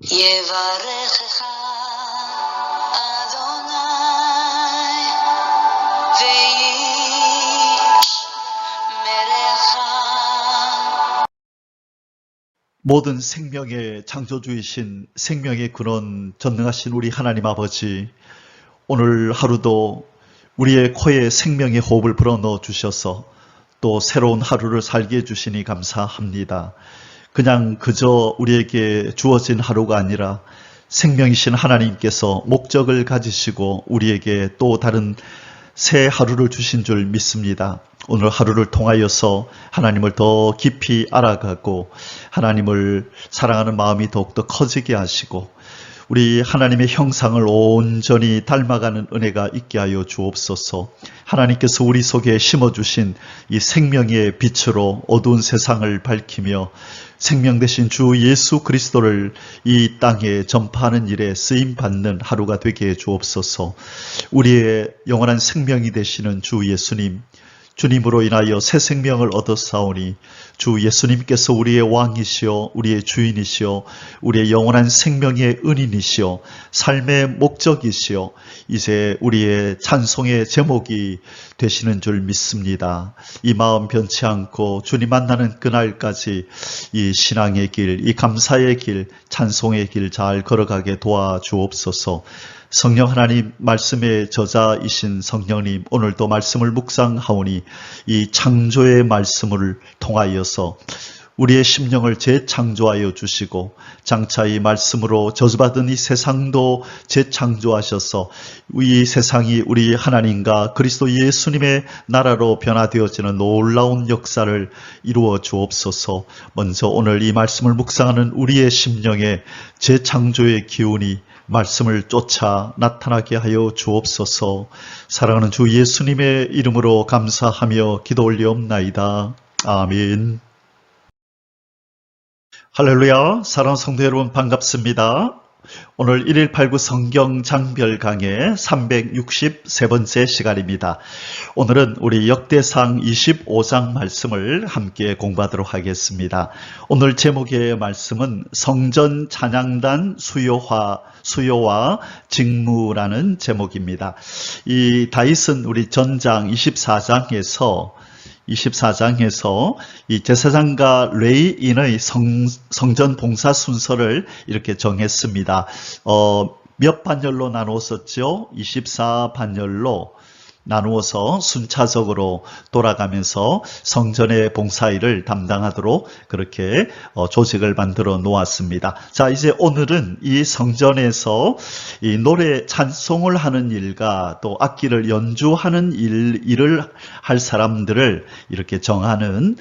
יברכך אדוני וישמרך. 모든 생명의 창조주이신 생명의 근원 전능하신 우리 하나님 아버지, 오늘 하루도 우리의 코에 생명의 호흡을 불어넣어 주셔서 또 새로운 하루를 살게 해주시니 감사합니다. 그냥 그저 우리에게 주어진 하루가 아니라 생명이신 하나님께서 목적을 가지시고 우리에게 또 다른 새 하루를 주신 줄 믿습니다. 오늘 하루를 통하여서 하나님을 더 깊이 알아가고 하나님을 사랑하는 마음이 더욱더 커지게 하시고 우리 하나님의 형상을 온전히 닮아가는 은혜가 있게 하여 주옵소서. 하나님께서 우리 속에 심어주신 이 생명의 빛으로 어두운 세상을 밝히며 생명 되신 주 예수 그리스도를 이 땅에 전파하는 일에 쓰임받는 하루가 되게 해 주옵소서. 우리의 영원한 생명이 되시는 주 예수님, 주님으로 인하여 새 생명을 얻었사오니 주 예수님께서 우리의 왕이시오, 우리의 주인이시오, 우리의 영원한 생명의 은인이시오, 삶의 목적이시오, 이제 우리의 찬송의 제목이 되시는 줄 믿습니다. 이 마음 변치 않고 주님 만나는 그날까지 이 신앙의 길, 이 감사의 길, 찬송의 길 잘 걸어가게 도와주옵소서. 성령 하나님, 말씀의 저자이신 성령님, 오늘도 말씀을 묵상하오니 이 창조의 말씀을 통하여서 우리의 심령을 재창조하여 주시고 장차 이 말씀으로 저주받은 이 세상도 재창조하셔서 이 세상이 우리 하나님과 그리스도 예수님의 나라로 변화되어지는 놀라운 역사를 이루어 주옵소서. 먼저 오늘 이 말씀을 묵상하는 우리의 심령에 재창조의 기운이 말씀을 쫓아 나타나게 하여 주옵소서. 사랑하는 주 예수님의 이름으로 감사하며 기도 올리옵나이다. 아멘. 할렐루야. 사랑하는 성도 여러분 반갑습니다. 오늘 1189 성경 장별 강의 363번째 시간입니다. 오늘은 우리 역대상 25장 말씀을 함께 공부하도록 하겠습니다. 오늘 제목의 말씀은 성전 찬양단 수요와 직무라는 제목입니다. 이 다윗은 우리 전장 24장에서 이 제사장과 레위인의 성전 봉사 순서를 이렇게 정했습니다. 몇 반열로 나누었었죠? 24반열로 나누어서 순차적으로 돌아가면서 성전의 봉사일을 담당하도록 그렇게 조직을 만들어 놓았습니다. 자, 이제 오늘은 이 성전에서 이 노래 찬송을 하는 일과 또 악기를 연주하는 일을 할 사람들을 이렇게 정하는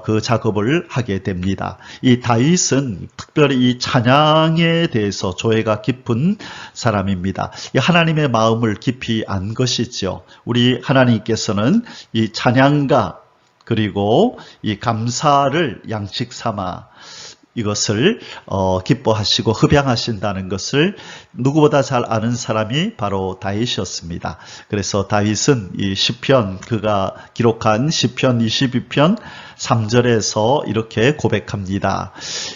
그 작업을 하게 됩니다. 이 다윗은 특별히 이 찬양에 대해서 조예가 깊은 사람입니다. 이 하나님의 마음을 깊이 안 것이죠. 우리 하나님께서는 이 찬양가 그리고 이 감사를 양식 삼아 이것을 기뻐하시고 흡양하신다는 것을 누구보다 잘 아는 사람이 바로 다윗이었습니다. 그래서 다윗은 이 시편, 그가 기록한 시편 22편 3절에서 이렇게 고백합니다.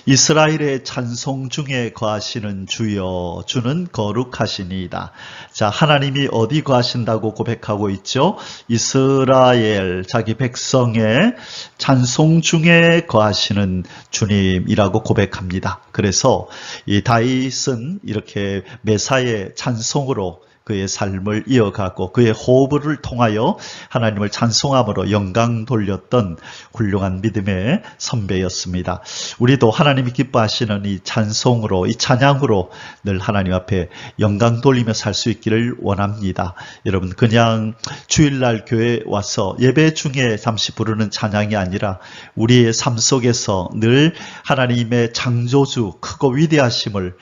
이스라엘의 찬송 중에 거하시는 주여, 주는 거룩하시니이다. 자, 하나님이 어디 거하신다고 고백하고 있죠? 이스라엘, 자기 백성의 찬송 중에 거하시는 주님이라고 고백합니다. 그래서 이 다윗은 이렇게 매사의 찬송으로 그의 삶을 이어가고 그의 호흡을 통하여 하나님을 찬송함으로 영광 돌렸던 훌륭한 믿음의 선배였습니다. 우리도 하나님이 기뻐하시는 이 찬송으로, 이 찬양으로 늘 하나님 앞에 영광 돌리며 살 수 있기를 원합니다. 여러분, 그냥 주일날 교회에 와서 예배 중에 잠시 부르는 찬양이 아니라 우리의 삶 속에서 늘 하나님의 창조주 크고 위대하심을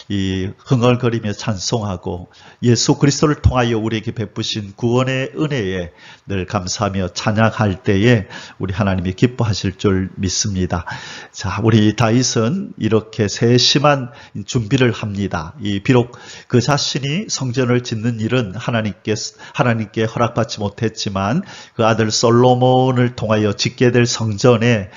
이 흥얼거리며 찬송하고 예수 예수 그리스도를 통하여 우리에게 베푸신 구원의 은혜에 늘 감사하며 찬양할 때에 우리 하나님이 기뻐하실 줄 믿습니다. 자, 우리 다윗은 이렇게 세심한 준비를 합니다. 비록 그 자신이 성전을 짓는 일은 하나님께 허락받지 못했지만 그 아들 솔로몬을 통하여 짓게 될 성전에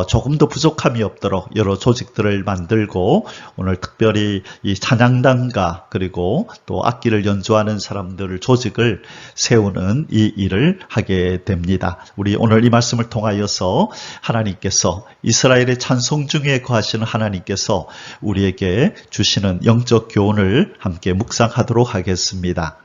조금도 부족함이 없도록 여러 조직들을 만들고 오늘 특별히 이 찬양단과 그리고 또 악기를 연주하는 사람들 조직을 세우는 이 일을 하게 됩니다. 우리 오늘 이 말씀을 통하여서 하나님께서 이스라엘의 찬송 중에 거하시는 하나님께서 우리에게 주시는 영적 교훈을 함께 묵상하도록 하겠습니다.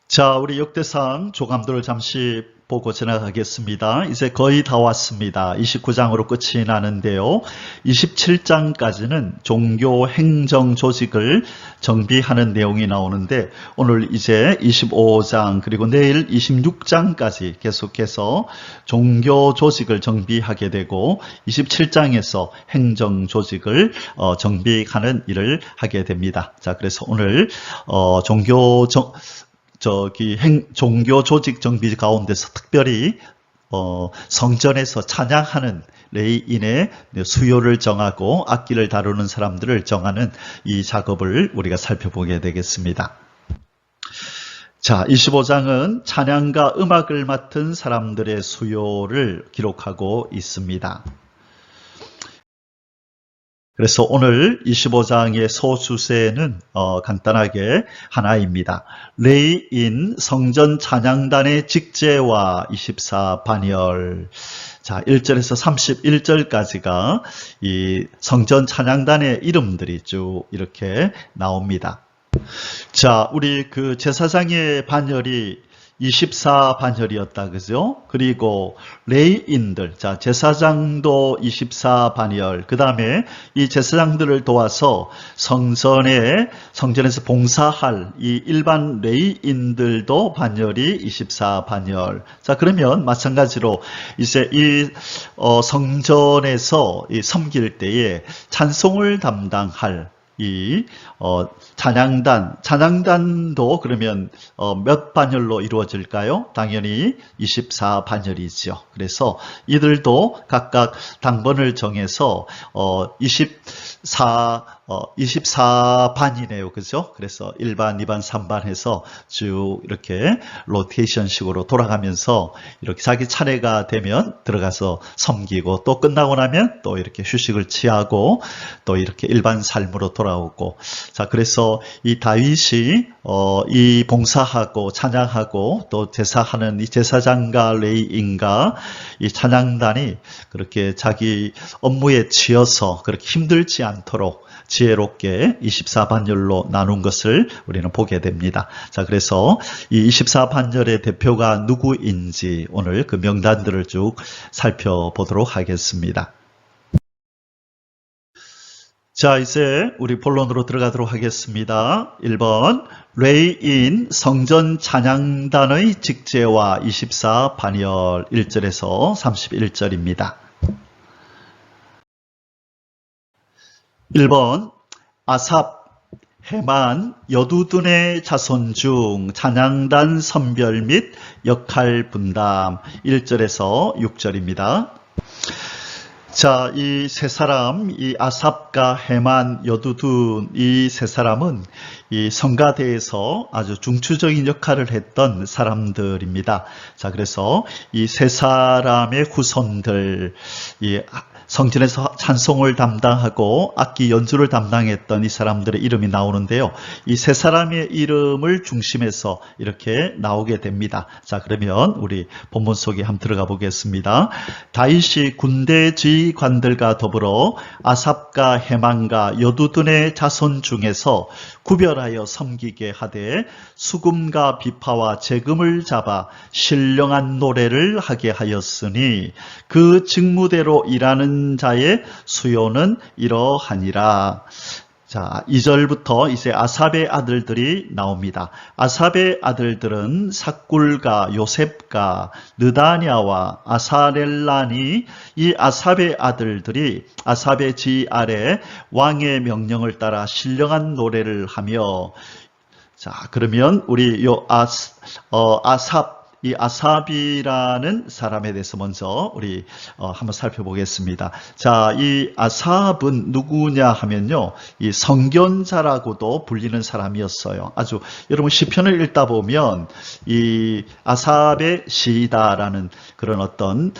자, 우리 역대상 조감도를 잠시 보고 지나가겠습니다. 이제 거의 다 왔습니다. 29장으로 끝이 나는데요. 27장까지는 종교 행정 조직을 정비하는 내용이 나오는데 오늘 이제 25장 그리고 내일 26장까지 계속해서 종교 조직을 정비하게 되고 27장에서 행정 조직을 정비하는 일을 하게 됩니다. 자, 그래서 오늘 종교 조직 정비 가운데서 특별히 성전에서 찬양하는 레위인의 수요를 정하고 악기를 다루는 사람들을 정하는 이 작업을 우리가 살펴보게 되겠습니다. 자, 25장은 찬양과 음악을 맡은 사람들의 수요를 기록하고 있습니다. 그래서 오늘 25장의 소주제는 간단하게 하나입니다. 레위인 성전 찬양단의 직제와 24반열. 자, 1절에서 31절까지가 이 성전 찬양단의 이름들이 쭉 이렇게 나옵니다. 자, 우리 그 제사장의 반열이 24반열이었다, 그죠? 그리고 레위인들, 자, 제사장도 24반열, 그 다음에 이 제사장들을 도와서 성전에서 봉사할 이 일반 레위인들도 반열이 24반열. 자, 그러면 마찬가지로 이제 이 성전에서 섬길 때에 찬송을 담당할 이 찬양단도 그러면 몇 반열로 이루어질까요? 당연히 24반열이죠. 그래서 이들도 각각 당번을 정해서 24반이네요. 그죠? 그래서 1반, 2반, 3반 해서 쭉 이렇게 로테이션식으로 돌아가면서 이렇게 자기 차례가 되면 들어가서 섬기고 또 끝나고 나면 또 이렇게 휴식을 취하고 또 이렇게 일반 삶으로 돌아오고. 자, 그래서 이 다윗이 이 봉사하고 찬양하고 또 제사하는 이 제사장과 레위인과 이 찬양단이 그렇게 자기 업무에 치여서 그렇게 힘들지 않도록 지혜롭게 24반열로 나눈 것을 우리는 보게 됩니다. 자, 그래서 이 24반열의 대표가 누구인지 오늘 그 명단들을 쭉 살펴보도록 하겠습니다. 자, 이제 우리 본론으로 들어가도록 하겠습니다. 1번 레위인 성전 찬양단의 직제와 24반열 1절에서 31절입니다. 1번 아삽, 헤만, 여두둔의 자손 중 찬양단 선별 및 역할 분담 1절에서 6절입니다. 자, 이 세 사람, 이 아삽과 헤만, 여두둔 이 세 사람은 이 성가대에서 아주 중추적인 역할을 했던 사람들입니다. 자, 그래서 이 세 사람의 후손들, 이 성전에서 찬송을 담당하고 악기 연주를 담당했던 이 사람들의 이름이 나오는데요. 이 세 사람의 이름을 중심해서 이렇게 나오게 됩니다. 자, 그러면 우리 본문 속에 한번 들어가 보겠습니다. 다윗이 군대 지휘관들과 더불어 아삽과 헤만과 여두둔의 자손 중에서 구별하여 섬기게 하되 수금과 비파와 제금을 잡아 신령한 노래를 하게 하였으니 그 직무대로 일하는 자의 수요는 이러하니라. 자, 2절부터 이제 아삽의 아들들이 나옵니다. 아삽의 아들들은 삭굴과 요셉과 느다냐와 아사렐란이 이 아삽의 아들들이 아삽의 지휘 아래 왕의 명령을 따라 신령한 노래를 하며 자, 그러면 우리 아삽, 이 아삽이라는 사람에 대해서 먼저 우리 한번 살펴보겠습니다. 자, 이 아삽은 누구냐 하면요, 이 선견자라고도 불리는 사람이었어요. 아주 여러분 시편을 읽다 보면 이 아삽의 시다라는 그런 어떤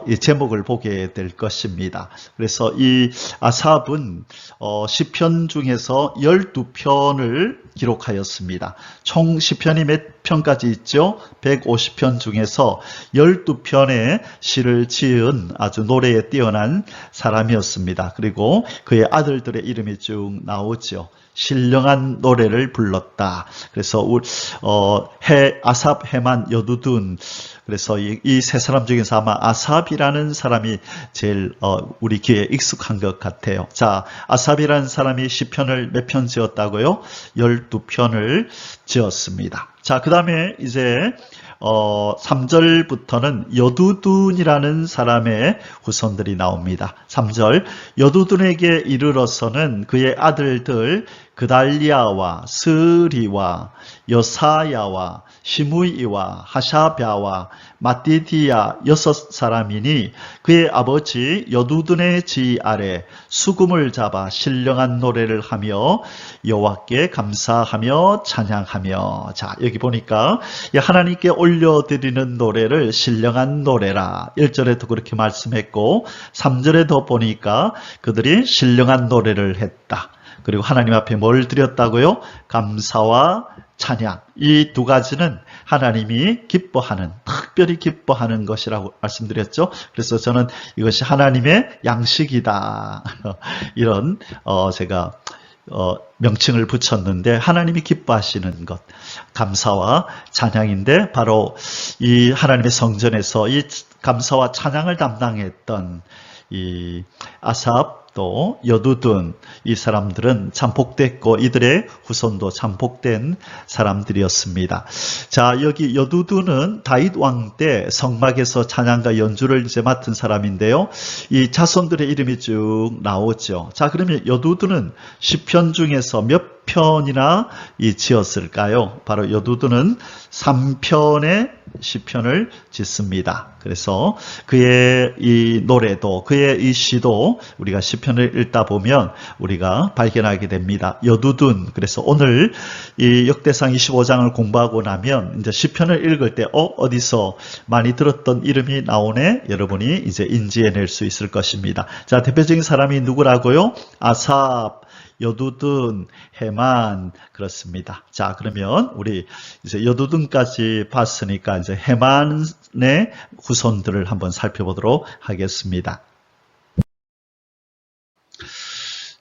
이 제목을 보게 될 것입니다. 그래서 이 아삽은 시편 중에서 12편을 기록하였습니다. 총 시편이 몇 편까지 있죠? 150편 중에서 12편의 시를 지은 아주 노래에 뛰어난 사람이었습니다. 그리고 그의 아들들의 이름이 쭉 나오죠. 신령한 노래를 불렀다. 그래서 아삽, 헤만, 여두둔. 그래서 이 세 사람 중에서 아마 아삽이라는 사람이 제일 우리 귀에 익숙한 것 같아요. 자, 아삽이라는 사람이 시편을 몇 편 지었다고요? 12편을 지었습니다. 자, 그 다음에 이제 3절부터는 여두둔이라는 사람의 후손들이 나옵니다. 3절, 여두둔에게 이르러서는 그의 아들들 그달리아와 스리와 여사야와 시므이와 하샤랴와 마띠디야 6사람이니 그의 아버지 여두둔의 지 아래 수금을 잡아 신령한 노래를 하며 여호와께 감사하며 찬양하며. 자, 여기 보니까 하나님께 올려드리는 노래를 신령한 노래라. 1절에도 그렇게 말씀했고 3절에도 보니까 그들이 신령한 노래를 했다. 그리고 하나님 앞에 뭘 드렸다고요? 감사와 찬양. 이 두 가지는 하나님이 기뻐하는, 특별히 기뻐하는 것이라고 말씀드렸죠. 그래서 저는 이것이 하나님의 양식이다. 이런 제가 명칭을 붙였는데, 하나님이 기뻐하시는 것, 감사와 찬양인데, 바로 이 하나님의 성전에서 이 감사와 찬양을 담당했던 이 아삽, 또 여두둔, 이 사람들은 참 복됐고 이들의 후손도 참 복된 사람들이었습니다. 자, 여기 여두둔은 다윗 왕 때 성막에서 찬양과 연주를 이제 맡은 사람인데요. 이 자손들의 이름이 쭉 나오죠. 자, 그러면 여두둔은 시편 중에서 몇 편이나 지었을까요? 바로 여두둔은 3편의 시편을 짓습니다. 그래서 그의 이 노래도, 그의 이 시도 우리가 시편을 읽다 보면 우리가 발견하게 됩니다. 여두둔. 그래서 오늘 이 역대상 25장을 공부하고 나면 이제 시편을 읽을 때 어디서 많이 들었던 이름이 나오네? 여러분이 이제 인지해낼 수 있을 것입니다. 자, 대표적인 사람이 누구라고요? 아삽, 여두둔, 헤만, 그렇습니다. 자, 그러면 우리 이제 여두둔까지 봤으니까 이제 헤만의 후손들을 한번 살펴보도록 하겠습니다.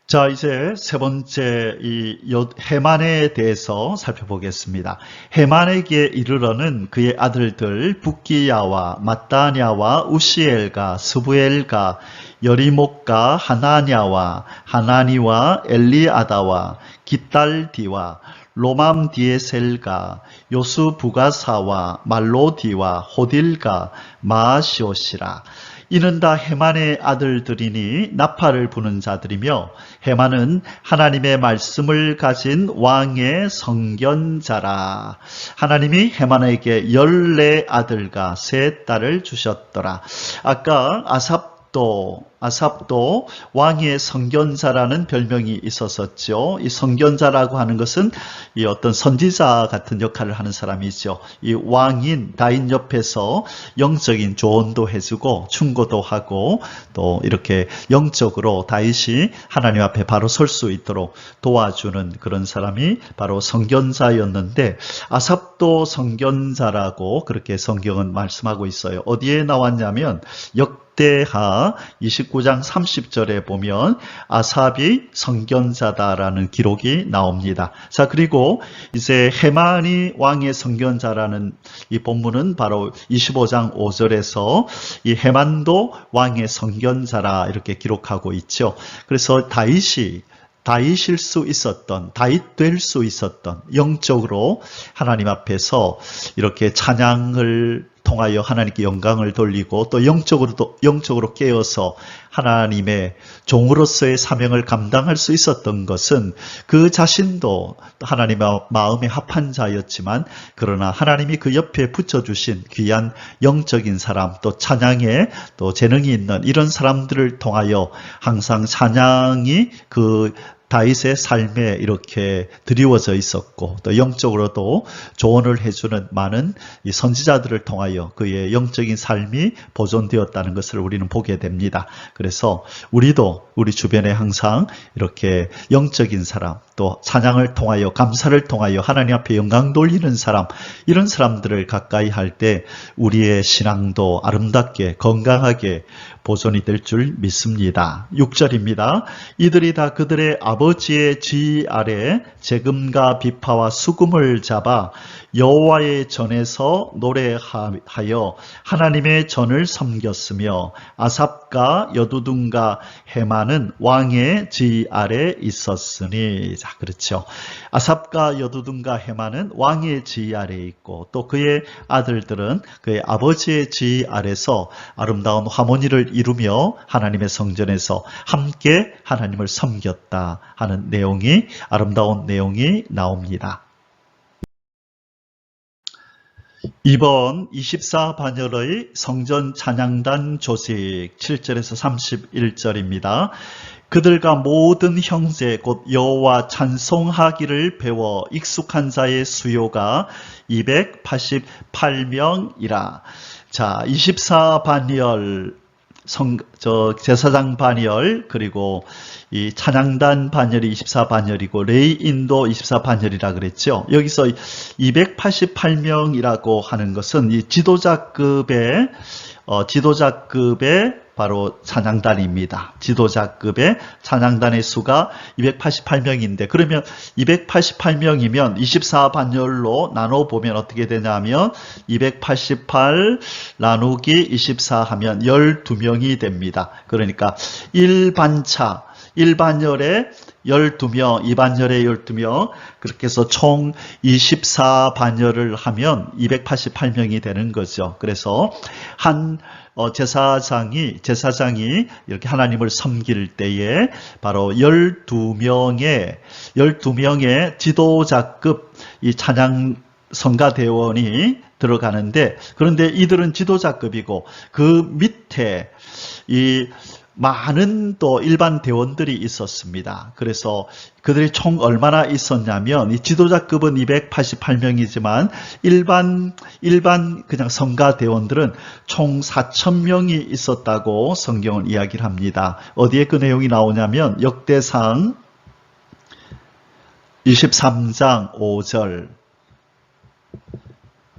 자, 이제 세 번째 이 헤만에 대해서 살펴보겠습니다. 헤만에게 이르러는 그의 아들들 북기야와 마따냐와 우시엘과 스부엘과 여리목과 하나냐와 하나니와 엘리아다와 깃달디와 로맘디에셀과 요수부가사와 말로디와 호딜과 마시오시라. 이는 다 헤만의 아들들이니 나팔을 부는 자들이며, 헤만은 하나님의 말씀을 가진 왕의 성견자라. 하나님이 헤만에게 14아들과 3딸을 주셨더라. 아까 아삽도 왕의 성견자라는 별명이 있었었죠. 이 성견자라고 하는 것은 이 어떤 선지자 같은 역할을 하는 사람이죠. 이 왕인 다윗 옆에서 영적인 조언도 해주고 충고도 하고, 또 이렇게 영적으로 다윗이 하나님 앞에 바로 설 수 있도록 도와주는 그런 사람이 바로 성견자였는데, 아삽도 성견자라고 그렇게 성경은 말씀하고 있어요. 어디에 나왔냐면 역대하 29장 30절에 보면 아삽이 성견자다라는 기록이 나옵니다. 자, 그리고 이제 헤만이 왕의 성견자라는 이 본문은 바로 25장 5절에서 이 헤만도 왕의 성견자라 이렇게 기록하고 있죠. 그래서 다윗일 수 있었던, 다윗 될 수 있었던, 영적으로 하나님 앞에서 이렇게 찬양을 통하여 하나님께 영광을 돌리고 또 영적으로 깨어서 하나님의 종으로서의 사명을 감당할 수 있었던 것은 그 자신도 하나님의 마음에 합한 자였지만 그러나 하나님이 그 옆에 붙여주신 귀한 영적인 사람 또 찬양에 또 재능이 있는 이런 사람들을 통하여 항상 찬양이 그 다윗의 삶에 이렇게 드리워져 있었고 또 영적으로도 조언을 해주는 많은 이 선지자들을 통하여 그의 영적인 삶이 보존되었다는 것을 우리는 보게 됩니다. 그래서 우리도 우리 주변에 항상 이렇게 영적인 사람 또 찬양을 통하여 감사를 통하여 하나님 앞에 영광 돌리는 사람 이런 사람들을 가까이 할 때 우리의 신앙도 아름답게 건강하게 보존이 될 줄 믿습니다. 6절입니다. 이들이 다 그들의 아버지의 지휘 아래 재금과 비파와 수금을 잡아 여호와의 전에서 노래하여 하나님의 전을 섬겼으며 아삽과 여두둔과 헤만은 왕의 지휘 아래 있었으니. 자, 그렇죠. 아삽과 여두둔과 헤만은 왕의 지휘 아래에 있고 또 그의 아들들은 그의 아버지의 지휘 아래서 아름다운 하모니를 이루며 하나님의 성전에서 함께 하나님을 섬겼다 하는 내용이 아름다운 내용이 나옵니다. 이번 24반열의 성전 찬양단 조직 7절에서 31절입니다. 그들과 모든 형제 곧 여호와 찬송하기를 배워 익숙한 자의 수요가 288명이라. 자, 24반열 제사장 반열 그리고 이 찬양단 반열이 24반열이고 레이인도 24반열이라 그랬죠. 여기서 288명이라고 하는 것은 이 지도자급의 바로 찬양단입니다. 지도자급의 찬양단의 수가 288명인데 그러면 288명이면 24반열로 나눠보면 어떻게 되냐면 288 나누기 24 하면 12명이 됩니다. 그러니까 1반열에 12명, 2반열에 12명, 그렇게 해서 총 24반열을 하면 288명이 되는 거죠. 그래서 제사장이 이렇게 하나님을 섬길 때에 바로 12명의 지도자급 이 찬양 성가대원이 들어가는데 그런데 이들은 지도자급이고 그 밑에 이 많은 또 일반 대원들이 있었습니다. 그래서 그들이 총 얼마나 있었냐면 이 지도자급은 288명이지만 일반 그냥 성가 대원들은 총 4,000명이 있었다고 성경은 이야기를 합니다. 어디에 그 내용이 나오냐면 역대상 23장 5절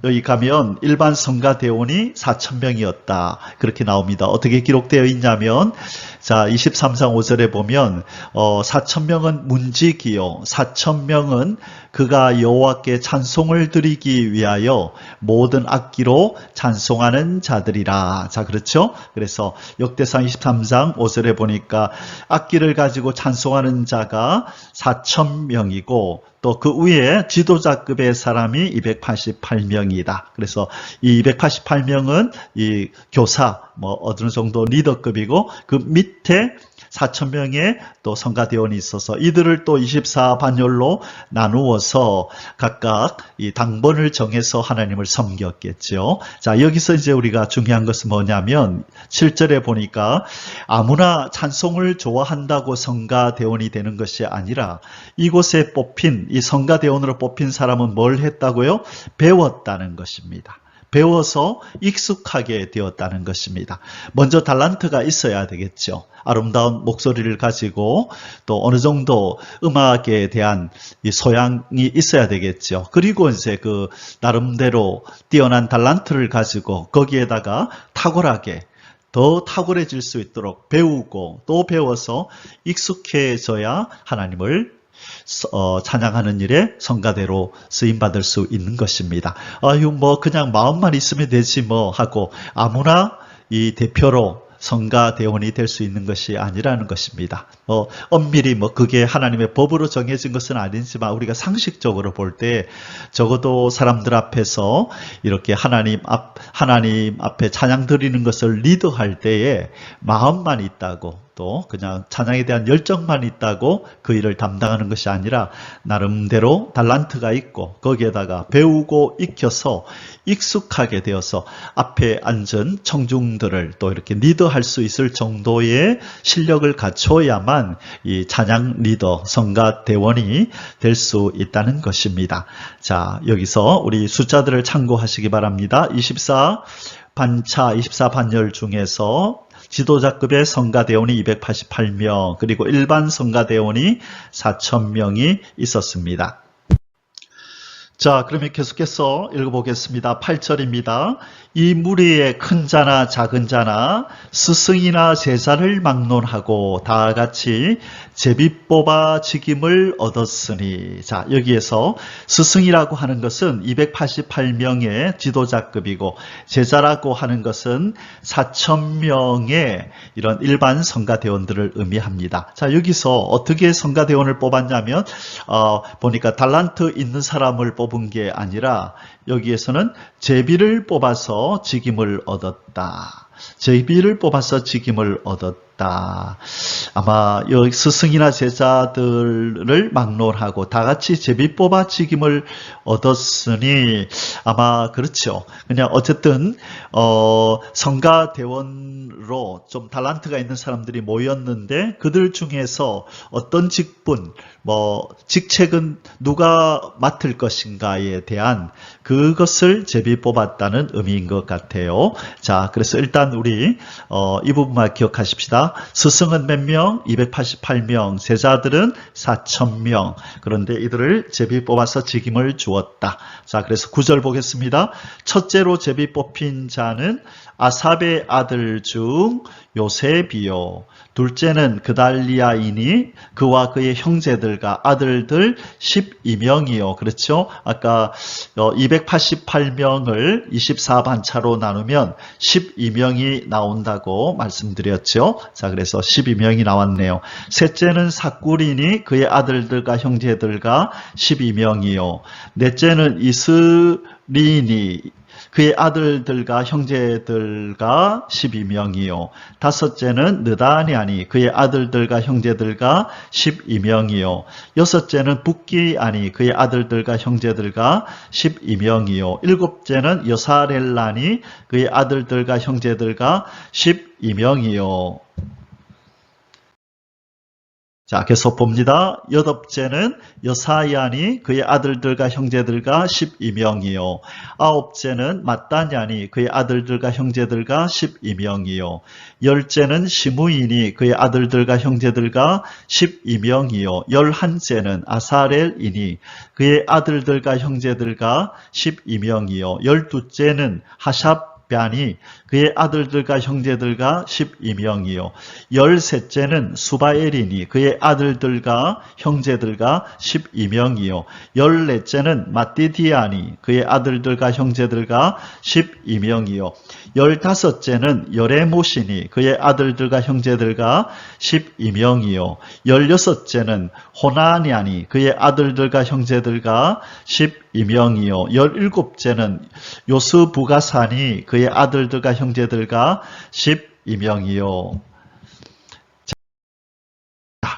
여기 가면 일반 성가대원이 4,000명이었다. 그렇게 나옵니다. 어떻게 기록되어 있냐면 자 23장 5절에 보면 4,000명은 문지기요 4,000명은 그가 여호와께 찬송을 드리기 위하여 모든 악기로 찬송하는 자들이라. 자 그렇죠? 그래서 역대상 23장 5절에 보니까 악기를 가지고 찬송하는 자가 4,000명이고 또 그 위에 지도자급의 사람이 288명이다. 그래서 이 288명은 이 교사 어느 정도 리더급이고 그 밑에 4,000명의 또 성가대원이 있어서 이들을 또 24반열로 나누어서 각각 이 당번을 정해서 하나님을 섬겼겠죠. 자, 여기서 이제 우리가 중요한 것은 뭐냐면 7절에 보니까 아무나 찬송을 좋아한다고 성가대원이 되는 것이 아니라 이곳에 뽑힌 이 성가대원으로 뽑힌 사람은 뭘 했다고요? 배웠다는 것입니다. 배워서 익숙하게 되었다는 것입니다. 먼저 달란트가 있어야 되겠죠. 아름다운 목소리를 가지고 또 어느 정도 음악에 대한 이 소양이 있어야 되겠죠. 그리고 이제 그 나름대로 뛰어난 달란트를 가지고 거기에다가 더 탁월해질 수 있도록 배우고 또 배워서 익숙해져야 하나님을 찬양하는 일에 성가대로 쓰임받을 수 있는 것입니다. 그냥 마음만 있으면 되지 하고 아무나 이 대표로 성가 대원이 될 수 있는 것이 아니라는 것입니다. 엄밀히 그게 하나님의 법으로 정해진 것은 아니지만 우리가 상식적으로 볼 때 적어도 사람들 앞에서 이렇게 하나님 앞에 찬양 드리는 것을 리드할 때에 마음만 있다고, 또 그냥 찬양에 대한 열정만 있다고 그 일을 담당하는 것이 아니라 나름대로 달란트가 있고 거기에다가 배우고 익혀서 익숙하게 되어서 앞에 앉은 청중들을 또 이렇게 리더할 수 있을 정도의 실력을 갖춰야만 이 찬양 리더, 성가 대원이 될 수 있다는 것입니다. 자, 여기서 우리 숫자들을 참고하시기 바랍니다. 24 반열 중에서 지도자급의 성가대원이 288명, 그리고 일반 성가대원이 4,000명이 있었습니다. 자, 그러면 계속해서 읽어보겠습니다. 8절입니다. 이 무리의 큰 자나 작은 자나 스승이나 제자를 막론하고 다 같이 제비 뽑아 직임을 얻었으니. 자, 여기에서 스승이라고 하는 것은 288명의 지도자급이고 제자라고 하는 것은 4,000명의 이런 일반 성가대원들을 의미합니다. 자, 여기서 어떻게 성가대원을 뽑았냐면 보니까 달란트 있는 사람을 뽑은 게 아니라 여기에서는 제비를 뽑아서 직임을 얻었다. 제비를 뽑아서 직임을 얻었다. 아마 여기 스승이나 제자들을 막론하고 다 같이 제비 뽑아 직임을 얻었으니 아마 그렇죠. 그냥 어쨌든 성가대원으로 좀 달란트가 있는 사람들이 모였는데 그들 중에서 어떤 직분, 직책은 누가 맡을 것인가에 대한 그것을 제비 뽑았다는 의미인 것 같아요. 자, 그래서 일단 우리 이 부분만 기억하십시다. 스승은 몇 명? 288명. 제자들은 4,000명. 그런데 이들을 제비 뽑아서 직임을 주었다. 자, 그래서 9절 보겠습니다. 첫째로 제비 뽑힌 자는 아삽의 아들 중 요셉이요. 둘째는 그달리아이니 그와 그의 형제들과 아들들 12명이요. 그렇죠? 아까 288명을 24반차로 나누면 12명이 나온다고 말씀드렸죠. 자, 그래서 12명이 나왔네요. 셋째는 사꾸리니 그의 아들들과 형제들과 12명이요. 넷째는 이스리니 그의 아들들과 형제들과 12명이요. 다섯째는 느다니아니 그의 아들들과 형제들과 12명이요. 여섯째는 붓기아니 그의 아들들과 형제들과 12명이요. 일곱째는 여사렐라니 그의 아들들과 형제들과 12명이요. 자, 계속 봅니다. 여덟째는 여사야니 그의 아들들과 형제들과 12명이요. 아홉째는 마따냐니 그의 아들들과 형제들과 12명이요. 열째는 시므이니 그의 아들들과 형제들과 12명이요. 열한째는 아사렐이니 그의 아들들과 형제들과 12명이요. 열두째는 하샵 니 그의 아들들과 형제들과 12명이요. 열셋째는 수바엘이니 그의 아들들과 형제들과 12명이요. 열넷째는 마띠디아니 그의 아들들과 형제들과 12명이요. 열다섯째는 여레모시니 그의 아들들과 형제들과 12명이요. 열여섯째는 호나냐니 그의 아들들과 형제들과 12명이요. 열일곱째는 요스부가사니 그의 아들들과 형제들과 12명이요. 자,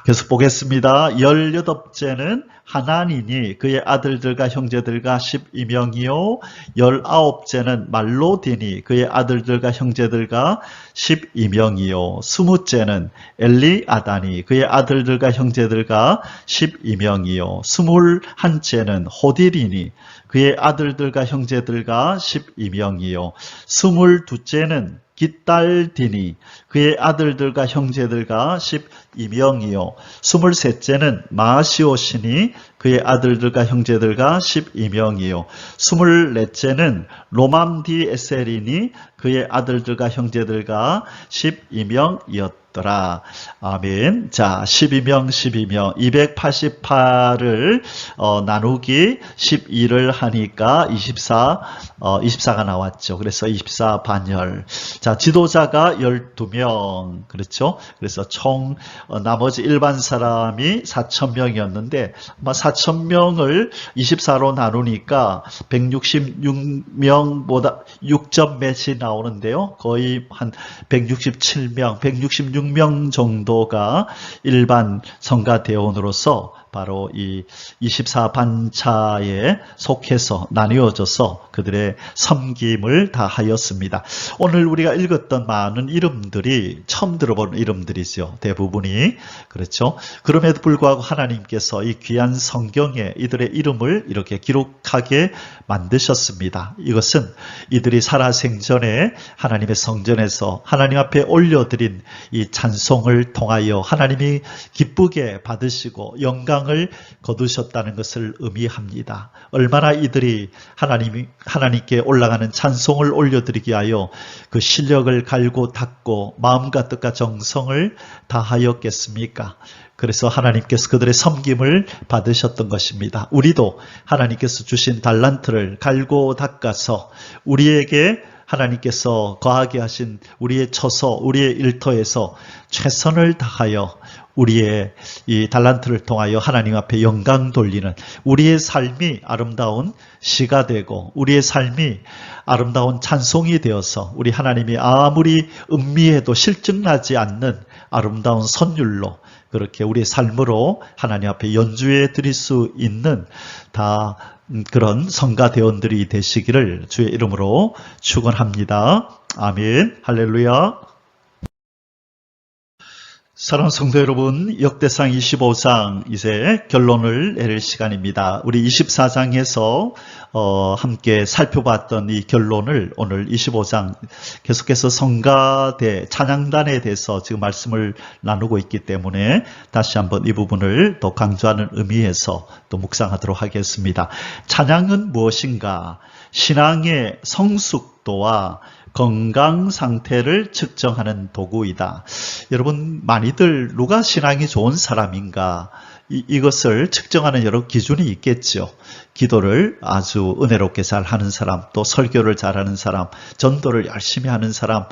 계속 보겠습니다. 18째는 하나니니 그의 아들들과 형제들과 12명이요. 19째는 말로디니 그의 아들들과 형제들과 12명이요. 20째는 엘리아다니 그의 아들들과 형제들과 12명이요. 21째는 호딜이니 그의 아들들과 형제들과 12명이요. 22째는 깃달디니 그의 아들들과 형제들과 12명이요. 23째는 마시오시니 그의 아들들과 형제들과 12명이요. 24째는 로맘디에셀이니 그의 아들들과 형제들과 12명이었다. 되었더라. 아멘. 자, 12명 288을 나누기 12를 하니까 24가 나왔죠. 그래서 24 반열. 자, 지도자가 12명. 그렇죠? 그래서 총 나머지 일반 사람이 4,000명이었는데 아마 4,000명을 24로 나누니까 166명보다 6점 몇이 나오는데요. 거의 한 167명, 166명 정도가 일반 성가대원으로서 바로 이 24반차에 속해서 나뉘어져서 그들의 섬김을 다 하였습니다. 오늘 우리가 읽었던 많은 이름들이 처음 들어보는 이름들이죠. 대부분이. 그렇죠. 그럼에도 불구하고 하나님께서 이 귀한 성경에 이들의 이름을 이렇게 기록하게 만드셨습니다. 이것은 이들이 살아생전에 하나님의 성전에서 하나님 앞에 올려드린 이 찬송을 통하여 하나님이 기쁘게 받으시고 영광을 거두셨다는 것을 의미합니다. 얼마나 이들이 하나님께 올라가는 찬송을 올려드리기 위하여 그 실력을 갈고 닦고 마음과 뜻과 정성을 다하였겠습니까? 그래서 하나님께서 그들의 섬김을 받으셨던 것입니다. 우리도 하나님께서 주신 달란트를 갈고 닦아서 우리에게 하나님께서 거하게 하신 우리의 처소, 우리의 일터에서 최선을 다하여 우리의 이 달란트를 통하여 하나님 앞에 영광 돌리는 우리의 삶이 아름다운 시가 되고 우리의 삶이 아름다운 찬송이 되어서 우리 하나님이 아무리 음미해도 실증나지 않는 아름다운 선율로 그렇게 우리의 삶으로 하나님 앞에 연주해 드릴 수 있는 다 그런 성가대원들이 되시기를 주의 이름으로 축원합니다. 아멘. 할렐루야. 사랑하는 성도 여러분, 역대상 25장 이제 결론을 내릴 시간입니다. 우리 24장에서 함께 살펴봤던 이 결론을 오늘 25장 계속해서 성가대, 찬양단에 대해서 지금 말씀을 나누고 있기 때문에 다시 한번 이 부분을 더 강조하는 의미에서 또 묵상하도록 하겠습니다. 찬양은 무엇인가? 신앙의 성숙도와 건강 상태를 측정하는 도구이다. 여러분, 많이들 누가 신앙이 좋은 사람인가? 이것을 측정하는 여러 기준이 있겠죠. 기도를 아주 은혜롭게 잘 하는 사람, 또 설교를 잘하는 사람, 전도를 열심히 하는 사람,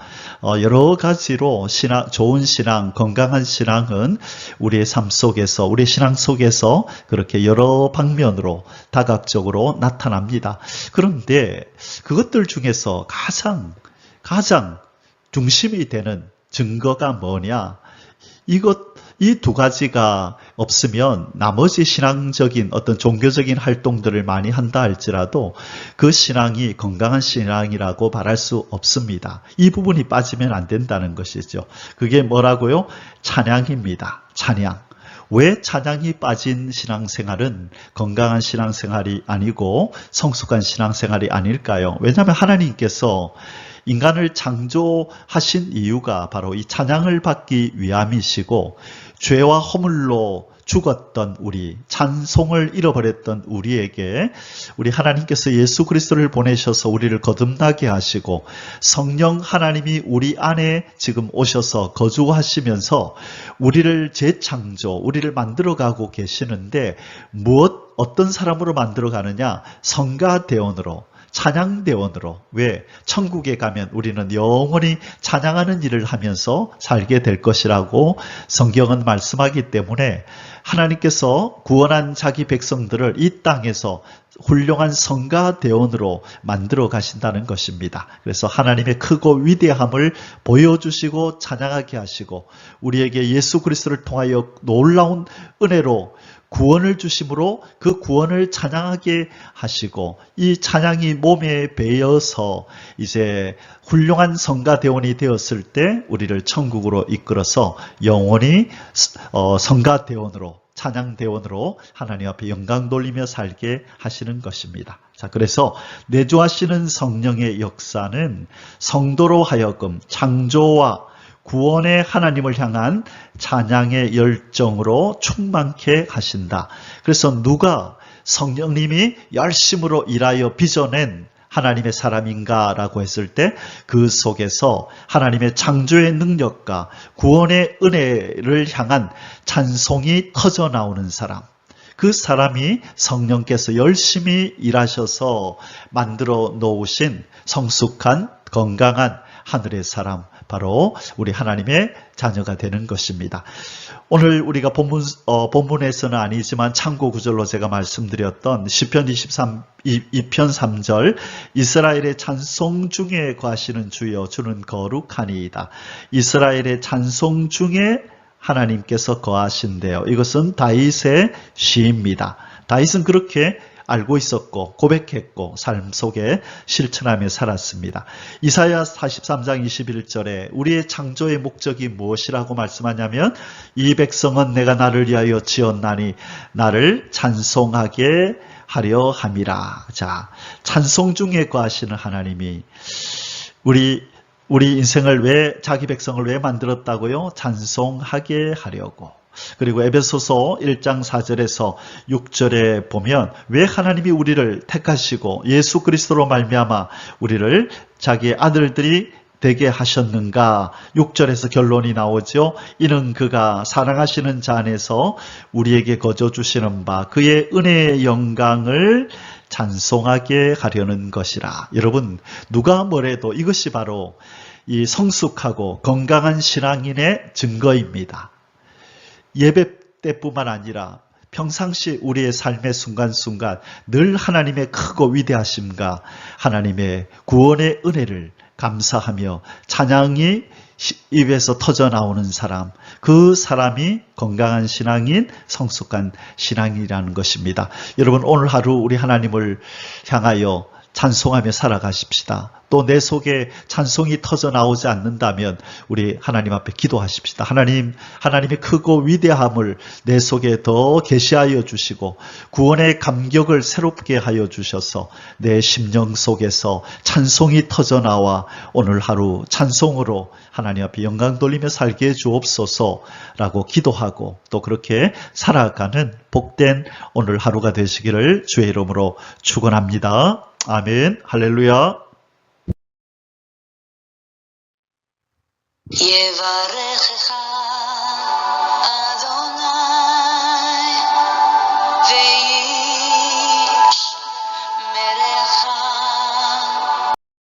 여러 가지로 좋은 신앙, 건강한 신앙은 우리의 삶 속에서, 우리의 신앙 속에서 그렇게 여러 방면으로 다각적으로 나타납니다. 그런데 그것들 중에서 가장 중심이 되는 증거가 뭐냐? 이 두 가지가 없으면 나머지 신앙적인 어떤 종교적인 활동들을 많이 한다 할지라도 그 신앙이 건강한 신앙이라고 말할 수 없습니다. 이 부분이 빠지면 안 된다는 것이죠. 그게 뭐라고요? 찬양입니다. 찬양. 왜 찬양이 빠진 신앙생활은 건강한 신앙생활이 아니고 성숙한 신앙생활이 아닐까요? 왜냐하면 하나님께서 인간을 창조하신 이유가 바로 이 찬양을 받기 위함이시고 죄와 허물로 죽었던 우리, 찬송을 잃어버렸던 우리에게 우리 하나님께서 예수 그리스도를 보내셔서 우리를 거듭나게 하시고 성령 하나님이 우리 안에 지금 오셔서 거주하시면서 우리를 재창조, 우리를 만들어가고 계시는데 어떤 사람으로 만들어가느냐? 성가대원으로, 찬양대원으로. 왜? 천국에 가면 우리는 영원히 찬양하는 일을 하면서 살게 될 것이라고 성경은 말씀하기 때문에 하나님께서 구원한 자기 백성들을 이 땅에서 훌륭한 성가대원으로 만들어 가신다는 것입니다. 그래서 하나님의 크고 위대함을 보여주시고 찬양하게 하시고 우리에게 예수 그리스도를 통하여 놀라운 은혜로 구원을 주심으로 그 구원을 찬양하게 하시고 이 찬양이 몸에 배어서 이제 훌륭한 성가대원이 되었을 때 우리를 천국으로 이끌어서 영원히 성가대원으로 찬양대원으로 하나님 앞에 영광 돌리며 살게 하시는 것입니다. 자, 그래서 내주하시는 성령의 역사는 성도로 하여금 창조와 구원의 하나님을 향한 찬양의 열정으로 충만케 하신다. 그래서 누가 성령님이 열심으로 일하여 빚어낸 하나님의 사람인가라고 했을 때 그 속에서 하나님의 창조의 능력과 구원의 은혜를 향한 찬송이 터져 나오는 사람, 그 사람이 성령께서 열심히 일하셔서 만들어 놓으신 성숙한 건강한 하늘의 사람, 바로 우리 하나님의 자녀가 되는 것입니다. 오늘 우리가 본문에서는 아니지만 참고 구절로 제가 말씀드렸던 시편 2편 3절, 이스라엘의 찬송 중에 거하시는 주여 주는 거룩하니이다. 이스라엘의 찬송 중에 하나님께서 거하신대요. 이것은 다윗의 시입니다. 다윗은 그렇게 알고 있었고 고백했고 삶 속에 실천하며 살았습니다. 이사야 43장 21절에 우리의 창조의 목적이 무엇이라고 말씀하냐면 이 백성은 내가 나를 위하여 지었나니 나를 찬송하게 하려 함이라. 자, 찬송 중에 거하시는 하나님이 우리 인생을 왜, 자기 백성을 왜 만들었다고요? 찬송하게 하려고. 그리고 에베소서 1장 4절에서 6절에 보면 왜 하나님이 우리를 택하시고 예수 그리스도로 말미암아 우리를 자기의 아들들이 되게 하셨는가? 6절에서 결론이 나오죠. 이는 그가 사랑하시는 자 안에서 우리에게 거저 주시는 바 그의 은혜의 영광을 찬송하게 하려는 것이라. 여러분, 누가 뭐래도 이것이 바로 이 성숙하고 건강한 신앙인의 증거입니다. 예배 때뿐만 아니라 평상시 우리의 삶의 순간순간 늘 하나님의 크고 위대하심과 하나님의 구원의 은혜를 감사하며 찬양이 입에서 터져 나오는 사람, 그 사람이 건강한 신앙인, 성숙한 신앙이라는 것입니다. 여러분, 오늘 하루 우리 하나님을 향하여 찬송하며 살아가십시다. 또 내 속에 찬송이 터져 나오지 않는다면 우리 하나님 앞에 기도하십시다. 하나님의 크고 위대함을 내 속에 더 계시하여 주시고 구원의 감격을 새롭게 하여 주셔서 내 심령 속에서 찬송이 터져 나와 오늘 하루 찬송으로 하나님 앞에 영광 돌리며 살게 해 주옵소서라고 기도하고 또 그렇게 살아가는 복된 오늘 하루가 되시기를 주의 이름으로 축원합니다. 아멘. 할렐루야. יברכך